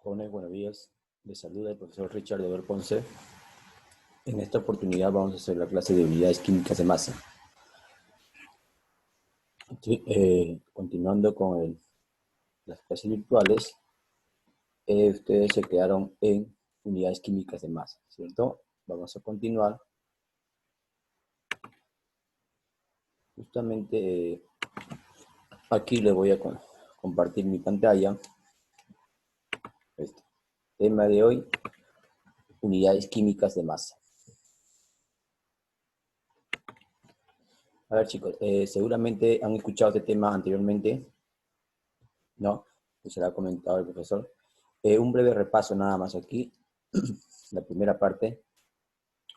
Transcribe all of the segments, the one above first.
Jóvenes, buenos días. Les saluda el profesor Richard de Ponce. En esta oportunidad vamos a hacer la clase de unidades químicas de masa. Sí, continuando con las clases virtuales, ustedes se quedaron en unidades químicas de masa, ¿cierto? Vamos a continuar. Justamente aquí les voy a compartir mi pantalla. Este tema de hoy, unidades químicas de masa. A ver, chicos, seguramente han escuchado este tema anteriormente, ¿no? Se lo ha comentado el profesor. Un breve repaso nada más aquí. La primera parte.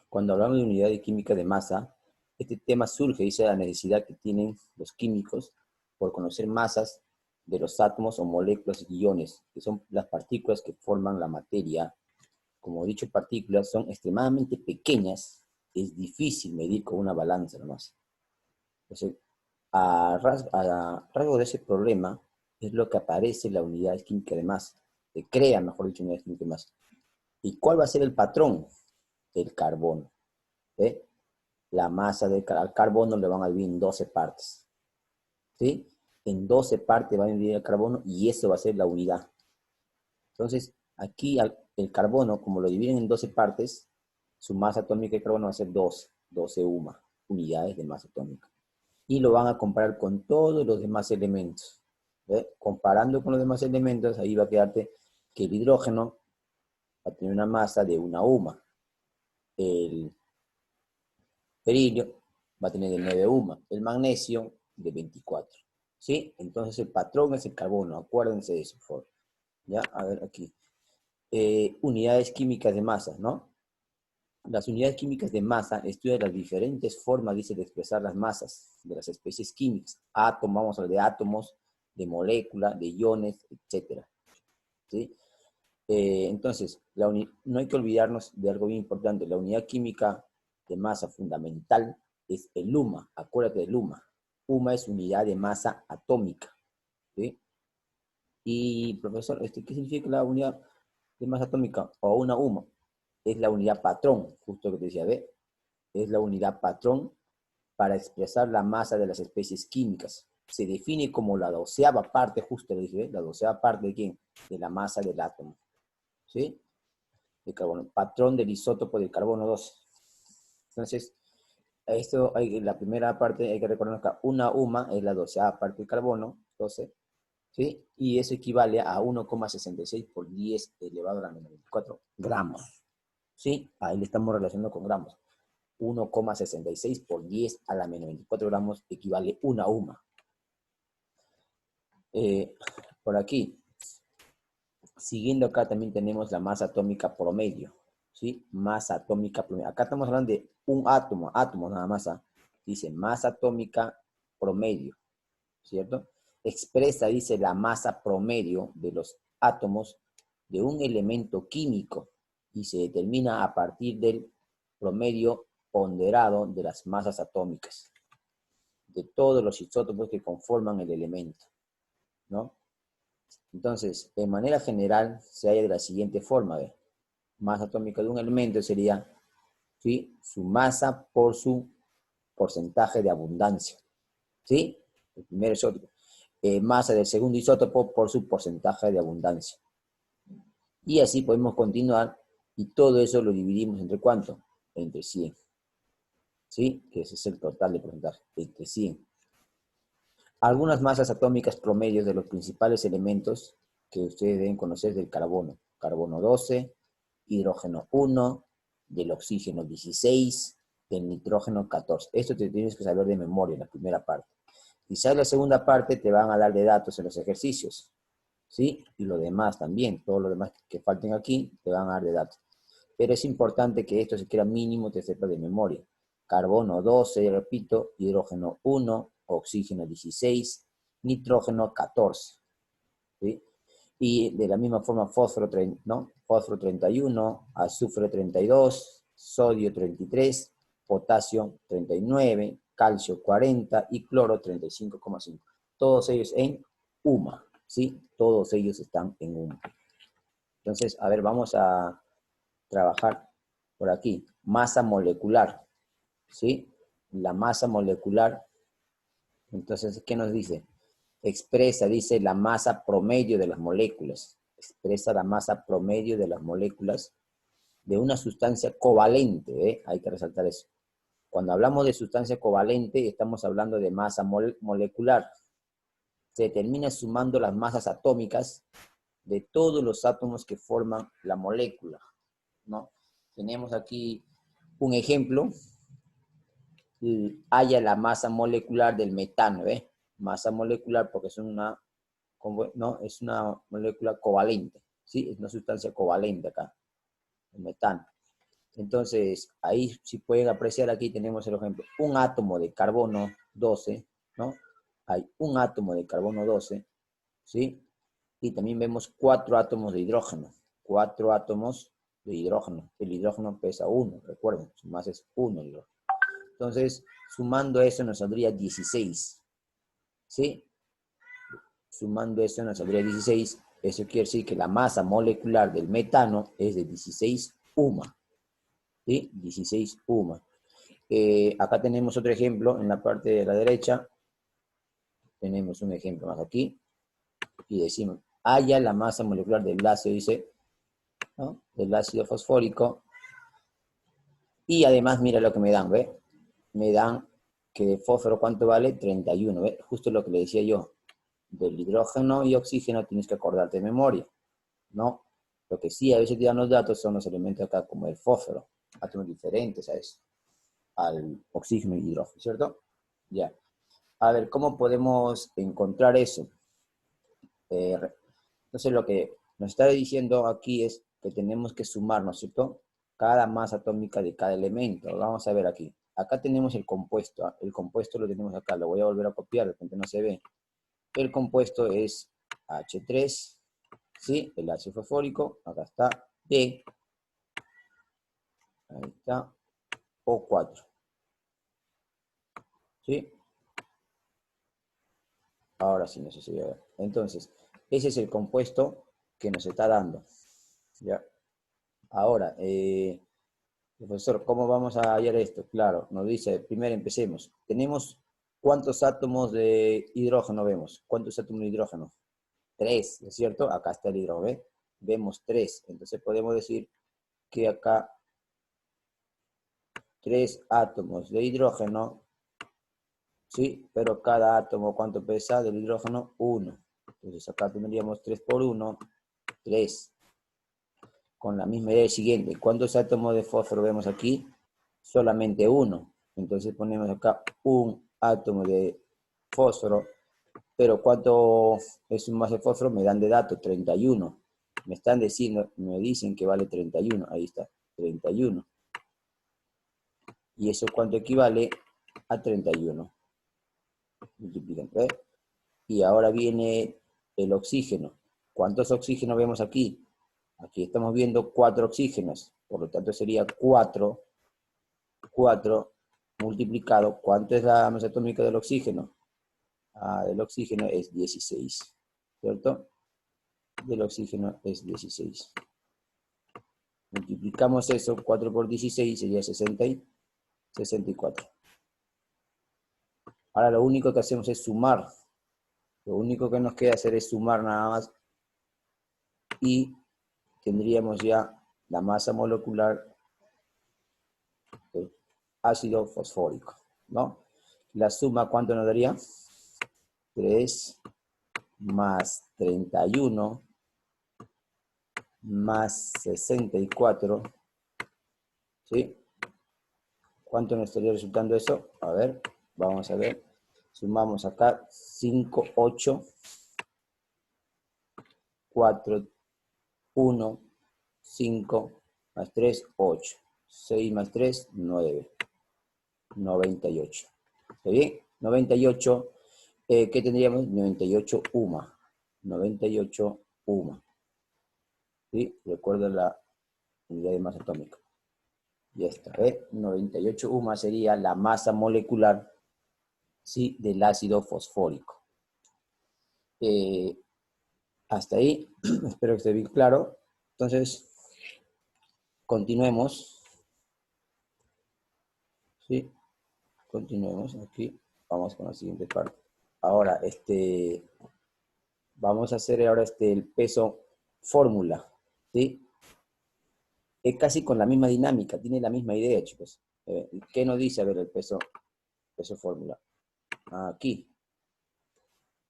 Cuando hablamos de unidad de química de masa, este tema surge, dice, la necesidad que tienen los químicos por conocer masas de los átomos o moléculas y iones, que son las partículas que forman la materia. Como he dicho, partículas son extremadamente pequeñas, es difícil medir con una balanza nomás. Entonces, a rasgo de ese problema es lo que aparece la unidad química de masa, se crea, mejor dicho, unidad química de masa. ¿Y cuál va a ser el patrón? El carbono. ¿Eh? La masa al carbono le van a dividir en 12 partes. ¿Sí? En 12 partes van a dividir el carbono y eso va a ser la unidad. Entonces, aquí el carbono, como lo dividen en 12 partes, su masa atómica de carbono va a ser 12 unidades de masa atómica. Y lo van a comparar con todos los demás elementos. Comparando con los demás elementos, ahí va a quedarte que el hidrógeno va a tener una masa de 1 UMA. El berilio va a tener de 9 UMA. El magnesio de 24. ¿Sí? Entonces el patrón es el carbono. Acuérdense de eso, por favor. ¿Ya? A ver aquí. Unidades químicas de masa, ¿no? Las unidades químicas de masa estudian las diferentes formas, dice, de expresar las masas de las especies químicas. Átomos, vamos a hablar de átomos, de moléculas, de iones, etc. ¿Sí? Entonces, no hay que olvidarnos de algo bien importante. La unidad química de masa fundamental es el UMA. Acuérdate del UMA. UMA es unidad de masa atómica. ¿Sí? Y, profesor, ¿qué significa la unidad de masa atómica o una UMA? Es la unidad patrón, justo lo que te decía, ¿ve? Es la unidad patrón para expresar la masa de las especies químicas. Se define como la 12ª parte, justo le dije, ¿eh? La 12ª parte ¿de quién? De la masa del átomo. ¿Sí? De carbono. Patrón del isótopo del carbono 12. Entonces, la primera parte hay que recordar que una UMA es la 12ª parte del carbono, 12, ¿sí? Y eso equivale a 1,66 por 10 elevado a la menos 24 gramos. ¿Sí? Ahí le estamos relacionando con gramos. 1,66 por 10 a la menos 24 gramos equivale una UMA. Por aquí, siguiendo acá también tenemos la masa atómica promedio. ¿Sí? Masa atómica promedio. Acá estamos hablando de un átomo, átomos nada más. Dice masa atómica promedio, ¿cierto? Expresa, dice, la masa promedio de los átomos de un elemento químico y se determina a partir del promedio ponderado de las masas atómicas de todos los isótopos que conforman el elemento, ¿no? Entonces, de manera general, se halla de la siguiente forma, ¿ve? Masa atómica de un elemento sería, ¿sí?, su masa por su porcentaje de abundancia, ¿sí? El primer isótopo. Masa del segundo isótopo por su porcentaje de abundancia. Y así podemos continuar, y todo eso lo dividimos entre ¿cuánto? Entre 100. ¿Sí? Que ese es el total de porcentaje, entre 100. Algunas masas atómicas promedios de los principales elementos que ustedes deben conocer del carbono. Carbono 12, hidrógeno 1, del oxígeno 16, del nitrógeno 14. Esto te tienes que saber de memoria en la primera parte. Quizás en la segunda parte te van a dar de datos en los ejercicios, ¿sí? Y lo demás también, todo lo demás que falten aquí, te van a dar de datos. Pero es importante que esto se quiera mínimo, te sepa de memoria. Carbono 12, repito, hidrógeno 1, oxígeno 16, nitrógeno 14. ¿Sí? Y de la misma forma fósforo, ¿no? Fósforo 31, azufre 32, sodio 33, potasio 39, calcio 40 y cloro 35,5. Todos ellos en UMA, ¿sí? Todos ellos están en UMA. Entonces, a ver, vamos a trabajar por aquí. Masa molecular, ¿sí? La masa molecular. Entonces, ¿qué nos dice? Expresa, dice, la masa promedio de las moléculas. Expresa la masa promedio de las moléculas de una sustancia covalente, ¿eh? Hay que resaltar eso. Cuando hablamos de sustancia covalente, estamos hablando de masa molecular. Se determina sumando las masas atómicas de todos los átomos que forman la molécula, ¿no? Tenemos aquí un ejemplo. Haya la masa molecular del metano, ¿eh? Masa molecular porque es una, no, es una molécula covalente, ¿sí? Es una sustancia covalente acá, el metano. Entonces, ahí si pueden apreciar, aquí tenemos el ejemplo, un átomo de carbono 12, ¿no? Hay un átomo de carbono 12, ¿sí? Y también vemos 4 átomos de hidrógeno, 4 átomos de hidrógeno. El hidrógeno pesa 1, recuerden, su masa es 1 el hidrógeno. Entonces, sumando eso nos saldría 16, ¿sí? Sumando eso nos saldría 16. Eso quiere decir que la masa molecular del metano es de 16 UMA, ¿sí? 16 UMA. Acá tenemos otro ejemplo en la parte de la derecha. Tenemos un ejemplo más aquí. Y decimos, haya la masa molecular del ácido, dice, ¿no? Del ácido fosfórico. Y además, mira lo que me dan, ¿ve? Me dan que de fósforo, ¿cuánto vale? 31, ¿ve? Justo lo que le decía yo. Del hidrógeno y oxígeno tienes que acordarte de memoria, ¿no? Lo que sí a veces te dan los datos son los elementos acá, como el fósforo, átomos diferentes a eso, al oxígeno y hidrógeno, ¿cierto? Ya. A ver, ¿cómo podemos encontrar eso? Entonces lo que nos está diciendo aquí es que tenemos que sumar, ¿no es cierto? Cada masa atómica de cada elemento. Vamos a ver aquí. Acá tenemos el compuesto. ¿Ah? El compuesto lo tenemos acá. Lo voy a volver a copiar, de repente no se ve. El compuesto es H3, ¿sí? El ácido fosfórico. Acá está D. Ahí está. O4. ¿Sí? Ahora sí, no sé si voy a ver. Entonces, ese es el compuesto que nos está dando. ¿Ya? Ahora, profesor, ¿cómo vamos a hallar esto? Claro, nos dice, primero empecemos. Tenemos, ¿cuántos átomos de hidrógeno vemos? ¿Cuántos átomos de hidrógeno? 3, ¿es cierto? Acá está el hidrógeno, ¿ve? Vemos 3. Entonces podemos decir que acá 3 átomos de hidrógeno, ¿sí? Pero cada átomo, ¿cuánto pesa del hidrógeno? 1. Entonces acá tendríamos 3 por 1, 3. Con la misma idea siguiente, ¿cuántos átomos de fósforo vemos aquí? Solamente 1. Entonces ponemos acá un átomo de fósforo, pero ¿cuánto es un más de fósforo? Me dan de dato 31. Me están diciendo, me dicen que vale 31. Ahí está, 31. ¿Y eso cuánto equivale? A 31. Multiplican, ¿eh? Y ahora viene el oxígeno. ¿Cuántos oxígenos vemos aquí? Aquí estamos viendo 4 oxígenos. Por lo tanto sería 4 multiplicado. ¿Cuánto es la masa atómica del oxígeno? Del oxígeno es 16, ¿cierto? Del oxígeno es 16. Multiplicamos eso, 4 por 16 sería 64. Ahora lo único que hacemos es sumar. Lo único que nos queda hacer es sumar nada más. Y tendríamos ya la masa molecular del ácido fosfórico, ¿no? La suma, ¿cuánto nos daría? 3 más 31 más 64, ¿sí? ¿Cuánto nos estaría resultando eso? A ver, vamos a ver. Sumamos acá 5, 8, 4, 1, 5, más 3, 8. 6 más 3, 9. 98. ¿Está bien? 98, ¿qué tendríamos? 98 UMA. 98 UMA. ¿Sí? Recuerda la unidad de masa atómica. Ya está, ¿eh? 98 UMA sería la masa molecular, ¿sí? Del ácido fosfórico. Hasta ahí, espero que esté bien claro. Entonces, continuemos. ¿Sí? Continuemos aquí. Vamos con la siguiente parte. Ahora, vamos a hacer ahora el peso fórmula. ¿Sí? Es casi con la misma dinámica, tiene la misma idea, chicos. ¿Qué nos dice, a ver, el peso fórmula? Aquí.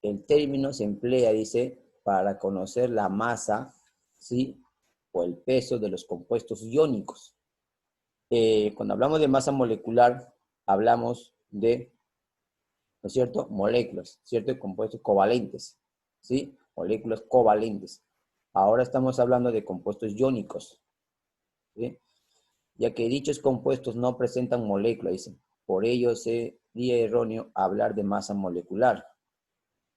El término se emplea, dice, para conocer la masa, ¿sí? O el peso de los compuestos iónicos. Cuando hablamos de masa molecular, hablamos de, ¿no es cierto?, moléculas, ¿cierto?, compuestos covalentes, ¿sí? Moléculas covalentes. Ahora estamos hablando de compuestos iónicos, ¿sí? Ya que dichos compuestos no presentan moléculas, dicen. Por ello sería erróneo hablar de masa molecular.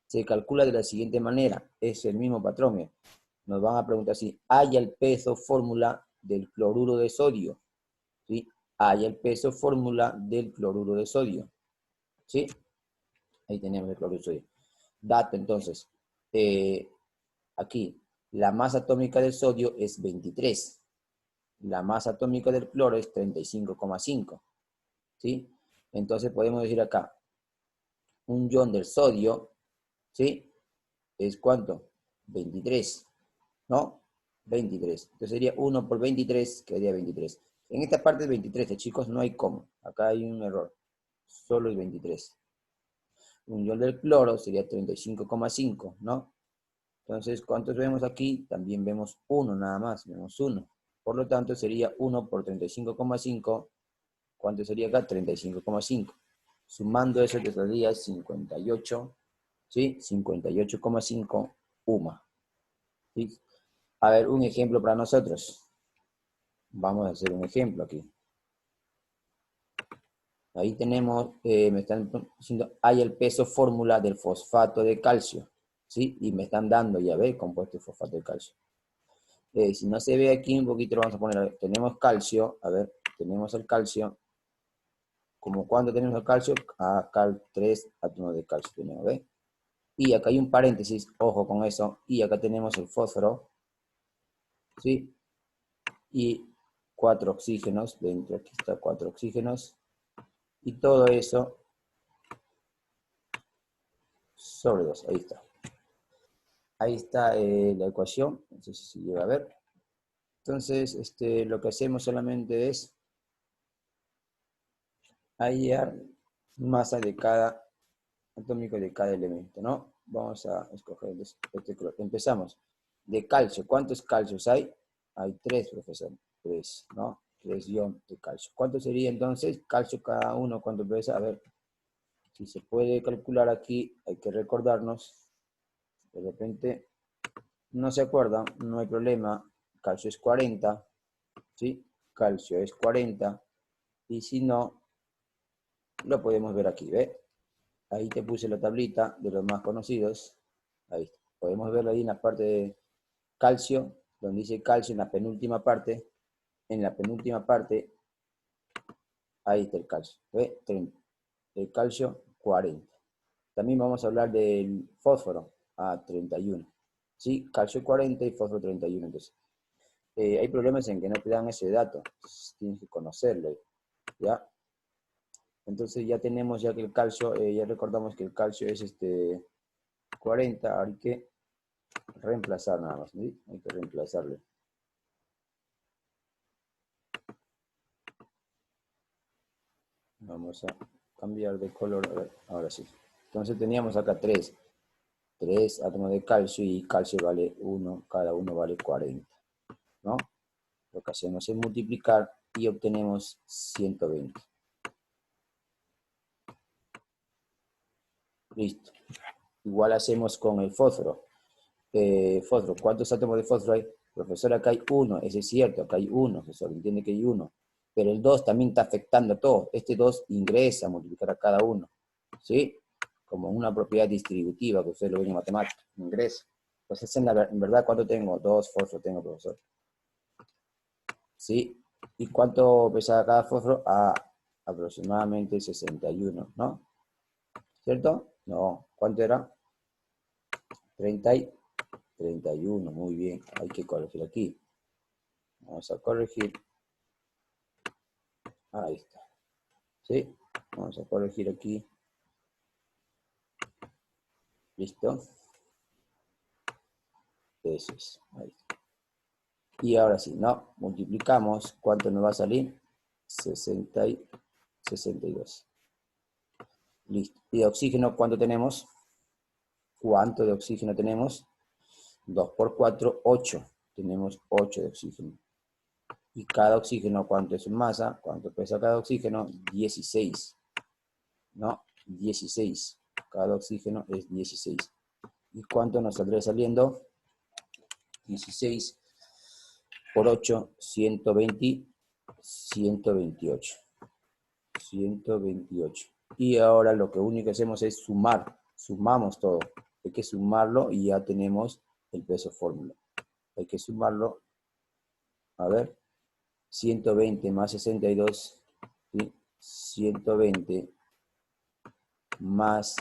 Se calcula de la siguiente manera, es el mismo patrón. Mira. Nos van a preguntar si hay el peso fórmula del cloruro de sodio, ¿sí? Hay el peso fórmula del cloruro de sodio, ¿sí? Ahí tenemos el cloruro de sodio. Dato, entonces, aquí, la masa atómica del sodio es 23. La masa atómica del cloro es 35,5, ¿sí? Entonces podemos decir acá, un ion del sodio, ¿sí? ¿Es cuánto? 23, ¿no? 23. Entonces sería 1 por 23, quedaría 23. En esta parte es 23, chicos, no hay cómo. Acá hay un error. Solo es 23. Un ion del cloro sería 35,5, ¿no? Entonces, ¿cuántos vemos aquí? También vemos 1 nada más, vemos 1. Por lo tanto, sería 1 por 35,5. ¿Cuánto sería acá? 35,5. Sumando eso te saldría 58, ¿sí? 58,5 UMA. ¿Sí? A ver, un ejemplo para nosotros. Vamos a hacer un ejemplo aquí. Ahí tenemos, me están diciendo, hay el peso fórmula del fosfato de calcio, ¿sí? Y me están dando, ya ve, compuesto de fosfato de calcio. Si no se ve aquí un poquito, lo vamos a poner, a ver, tenemos calcio, a ver, tenemos el calcio. Como cuando tenemos el calcio, acá 3 átomos de calcio tenemos, ¿ve? Y acá hay un paréntesis, ojo con eso, y acá tenemos el fósforo, ¿sí? Y 4 oxígenos, dentro aquí está 4 oxígenos, y todo eso sobre 2, ahí está. Ahí está la ecuación, no sé si se llega a ver. Entonces, lo que hacemos solamente es hallar masa de cada atómico de cada elemento, ¿no? Vamos a escoger color. Empezamos. De calcio, ¿cuántos calcios hay? Hay 3, profesor. 3, ¿no? 3 iones de calcio. ¿Cuánto sería entonces? Calcio cada uno, ¿cuánto pesa? A ver, si se puede calcular aquí, hay que recordarnos. De repente, no se acuerdan, no hay problema. Calcio es 40, ¿sí? Calcio es 40. Y si no, lo podemos ver aquí, ¿ve? Ahí te puse la tablita de los más conocidos. Ahí está. Podemos verlo ahí en la parte de calcio, donde dice calcio en la penúltima parte. En la penúltima parte, ahí está el calcio. ¿Ve? 30. El calcio, 40. También vamos a hablar del fósforo, a 31. ¿Sí? Calcio 40 y fósforo 31. Entonces, hay problemas en que no te dan ese dato. Tienes que conocerlo. ¿Ya? Entonces ya tenemos ya que el calcio, ya recordamos que el calcio es 40, hay que reemplazar nada más, ¿sí? Hay que reemplazarle. Vamos a cambiar de color, a ver, ahora sí. Entonces teníamos acá 3 átomos de calcio y calcio vale 1, cada uno vale 40, ¿no? Lo que hacemos es multiplicar y obtenemos 120. Listo. Igual hacemos con el fósforo. Fósforo, ¿cuántos átomos de fósforo hay? Profesor, acá hay 1, eso es cierto, acá hay 1, profesor, entiende que hay 1. Pero el 2 también está afectando a todo. Este 2 ingresa a multiplicar a cada uno, ¿sí? Como una propiedad distributiva que ustedes lo ven en matemáticas, ingresa. Entonces, en verdad, ¿cuánto tengo? 2 fósforos tengo, profesor. ¿Sí? ¿Y cuánto pesa cada fósforo? Aproximadamente 61, ¿no? ¿Cierto? No. ¿Cuánto era? 30 y 31, muy bien. Hay que corregir aquí. Vamos a corregir. Ahí está. ¿Sí? Vamos a corregir aquí. ¿Listo? Eso es. Ahí está. Y ahora sí, ¿no? Multiplicamos. ¿Cuánto nos va a salir? 62. Listo. ¿Y de oxígeno cuánto tenemos? ¿Cuánto de oxígeno tenemos? 2 por 4, 8. Tenemos 8 de oxígeno. Y cada oxígeno, ¿cuánto es su masa? ¿Cuánto pesa cada oxígeno? 16. ¿No? 16. Cada oxígeno es 16. ¿Y cuánto nos saldría saliendo? 16 por 8, 120, 128. 128. Y ahora lo que único que hacemos es sumar. Sumamos todo. Hay que sumarlo y ya tenemos el peso fórmula. Hay que sumarlo. A ver. 120 más 62. ¿Sí? 120 más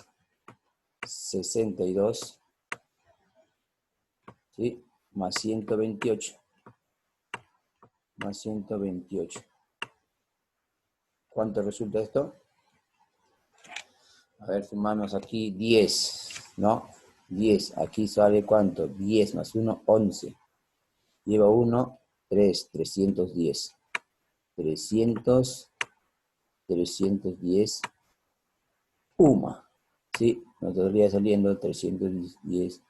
62. ¿Sí? Más 128. Más 128. ¿Cuánto resulta esto? A ver, sumamos aquí 10, ¿no? 10. Aquí sale ¿cuánto? 10 más 1, 11. Lleva 1, 3, 310. 310 UMA. ¿Sí? Nos estaría saliendo 310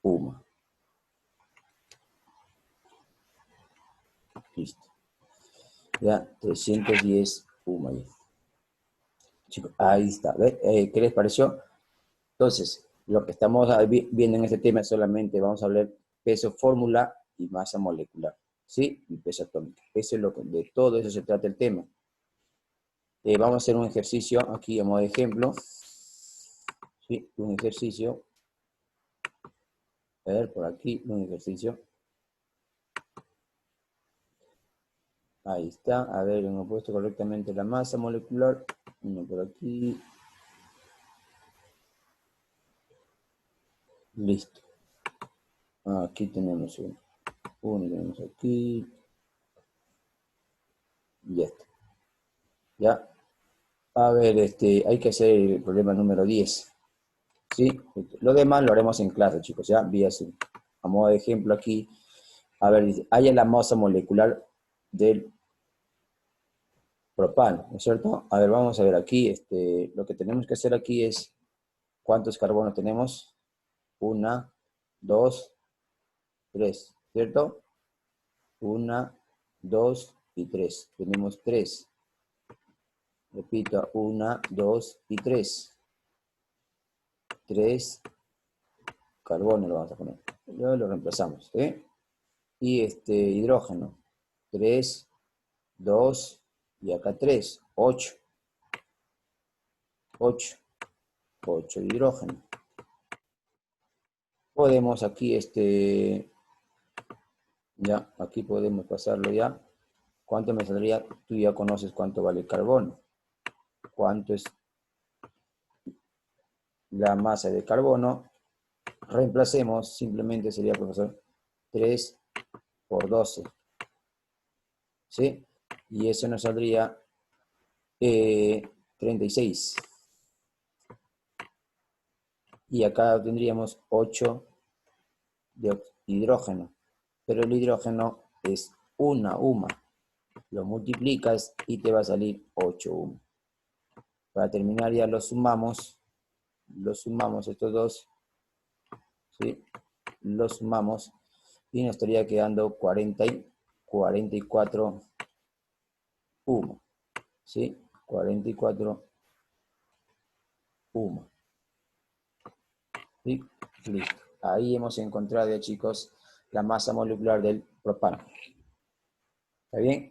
UMA. Listo. Ya, 310 UMA. Chicos, ahí está. ¿Qué les pareció? Entonces, lo que estamos viendo en este tema es solamente, vamos a hablar peso fórmula y masa molecular, ¿sí? Y peso atómico. Eso es de todo eso se trata el tema. Vamos a hacer un ejercicio aquí a modo de ejemplo. ¿Sí? Un ejercicio. A ver, por aquí, un ejercicio. Ahí está. A ver, hemos puesto correctamente la masa molecular. Uno por aquí. Listo. Aquí tenemos uno. Uno tenemos aquí. Ya está. Ya. A ver, hay que hacer el problema número 10. ¿Sí? Lo demás lo haremos en clase, chicos, ¿ya? Vía Zoom. A modo de ejemplo aquí. A ver, dice, haya la masa molecular del propano, ¿no es cierto? A ver, vamos a ver aquí. Lo que tenemos que hacer aquí es, ¿cuántos carbonos tenemos? 1, 2, 3, ¿cierto? 1, 2 y 3. Tenemos 3. Repito, 1, 2 y 3. 3 carbones lo vamos a poner. Luego lo reemplazamos, ¿eh? Y hidrógeno. 3, 2 y acá 3. 8. 8. 8 de hidrógeno. Podemos aquí, ya, aquí podemos pasarlo ya. ¿Cuánto me saldría? Tú ya conoces cuánto vale el carbono. ¿Cuánto es la masa de carbono? Reemplacemos, simplemente sería, profesor, 3 por 12. ¿Sí? Y eso nos saldría 36. Y acá tendríamos 8 de hidrógeno. Pero el hidrógeno es una UMA. Lo multiplicas y te va a salir 8 UMA. Para terminar ya los sumamos estos dos, ¿sí? Los sumamos y nos estaría quedando 44 UMA, ¿sí? 44 UMA. ¿Sí? Listo. Ahí hemos encontrado ya, chicos, la masa molecular del propano. ¿Está bien?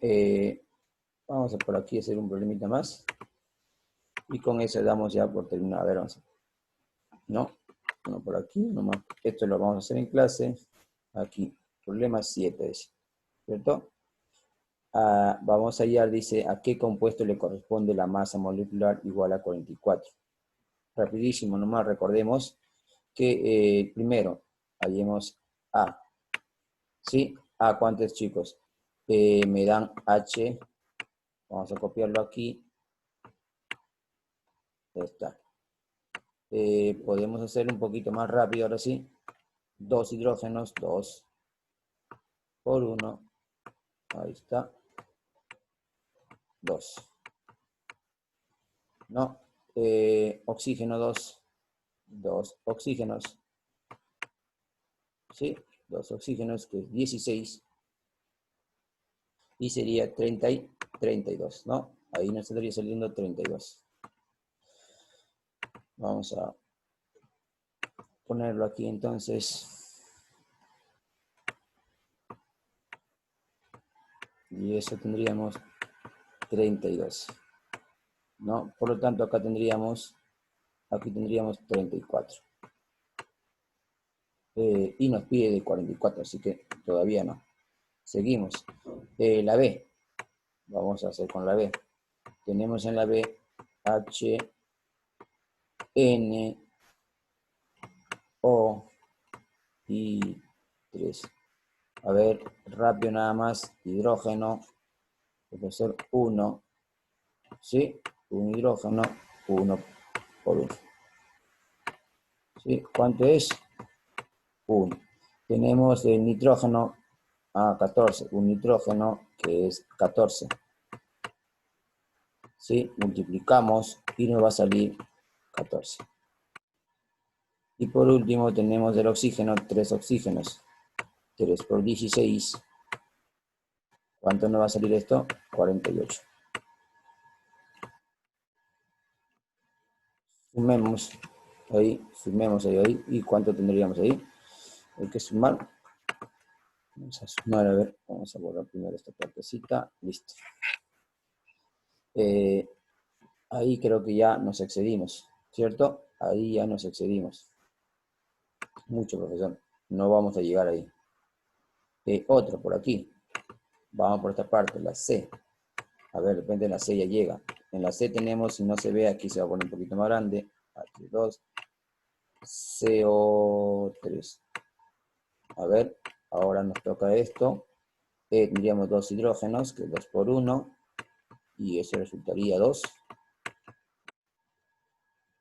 Vamos a por aquí hacer un problemita más. Y con eso damos ya por terminado. A ver, vamos a... No, uno por aquí, uno más. Esto lo vamos a hacer en clase. Aquí, problema 7, ¿cierto? Vamos a hallar, dice, ¿a qué compuesto le corresponde la masa molecular igual a 44? Rapidísimo, nomás recordemos que primero hallemos A. ¿Sí? A, ¿cuántos, chicos? me dan H. Vamos a copiarlo aquí. Ahí está. Podemos hacer un poquito más rápido ahora sí. 2 hidrógenos, 2 por 1. Ahí está. 2. ¿No? Oxígeno 2. 2 oxígenos. ¿Sí? 2 oxígenos, que es 16. Y sería 30 y 32, ¿no? Ahí nos estaría saliendo 32. Vamos a ponerlo aquí entonces. Y eso tendríamos 32, ¿no? Por lo tanto, acá tendríamos, aquí tendríamos 34. Y nos pide de 44, así que todavía no. Seguimos. La B. Vamos a hacer con la B. Tenemos en la B H, N, O y 3. A ver, rápido nada más. Hidrógeno. Profesor 1. ¿Sí? Un hidrógeno, 1 por 1. ¿Sí? ¿Cuánto es? 1. Tenemos el nitrógeno a 14. Un nitrógeno que es 14. ¿Sí? Multiplicamos y nos va a salir 14. Y por último tenemos el oxígeno, 3 oxígenos. 3 por 16. ¿Cuánto nos va a salir esto? 48. Sumemos ahí. ¿Y cuánto tendríamos ahí? Hay que sumar. Vamos a sumar, a ver. Vamos a borrar primero esta partecita. Listo. Ahí creo que ya nos excedimos, ¿cierto? Ahí ya nos excedimos. Mucho, profesor. No vamos a llegar ahí. Otro por aquí. Vamos por esta parte, la C. A ver, de repente la C ya llega. En la C tenemos, si no se ve, aquí se va a poner un poquito más grande. H2, CO3. A ver, ahora nos toca esto. Tendríamos 2 hidrógenos, que es 2 por 1. Y eso resultaría 2.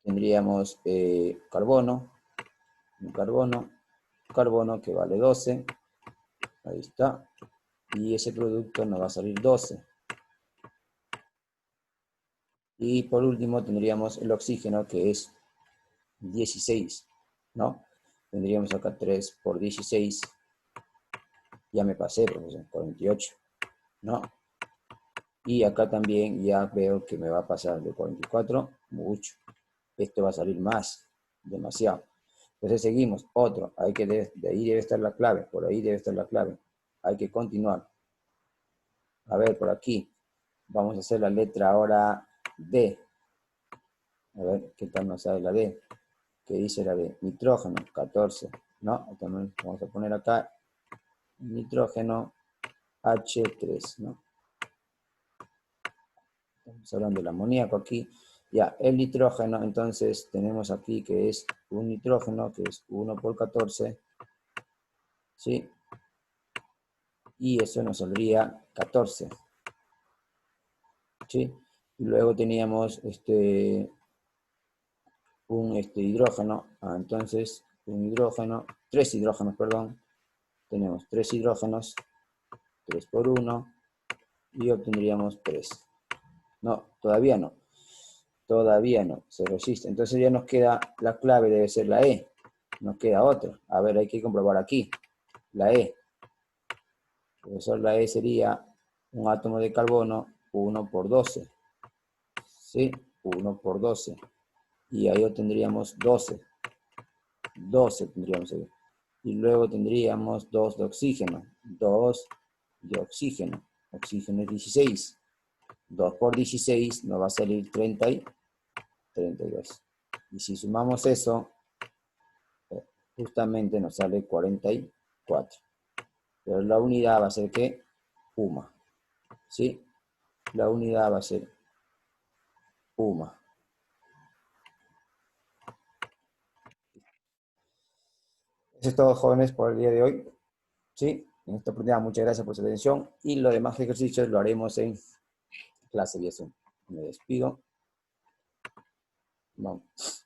Tendríamos carbono. Un carbono que vale 12. Ahí está. Y ese producto nos va a salir 12. Y por último tendríamos el oxígeno, que es 16, ¿no? Tendríamos acá 3 por 16. Ya me pasé, profesor, 48, ¿no? Y acá también ya veo que me va a pasar de 44, mucho. Esto va a salir más, demasiado. Entonces seguimos, otro, de ahí debe estar la clave, por ahí debe estar la clave. Hay que continuar. A ver, por aquí, vamos a hacer la letra ahora D. A ver, ¿qué tal nos sale la D? ¿Qué dice la D? Nitrógeno, 14, ¿no? También vamos a poner acá nitrógeno H3, ¿no? Estamos hablando del amoníaco aquí. Ya, el nitrógeno, entonces tenemos aquí que es un nitrógeno, que es 1 por 14, ¿sí? Y eso nos saldría 14, ¿sí? Y luego teníamos un hidrógeno, entonces un hidrógeno, 3 hidrógenos, perdón. Tenemos 3 hidrógenos, 3 por 1, y obtendríamos 3. No, todavía no. Todavía no, se resiste. Entonces ya nos queda, la clave debe ser la E. Nos queda otra. A ver, hay que comprobar aquí. La E. Profesor, la E sería un átomo de carbono 1 por 12. ¿Sí? 1 por 12. Y ahí obtendríamos 12. 12 tendríamos ahí. Y luego tendríamos 2 de oxígeno. 2 de oxígeno. Oxígeno es 16. 2 por 16 nos va a salir 30 y 32. Y si sumamos eso, justamente nos sale 44. Pero la unidad va a ser ¿qué? UMA. ¿Sí? La unidad va a ser UMA. Eso es todo, jóvenes, por el día de hoy. ¿Sí? en esta oportunidad, muchas gracias por su atención y los demás ejercicios lo haremos en clase vía Zoom. Me despido. Vamos.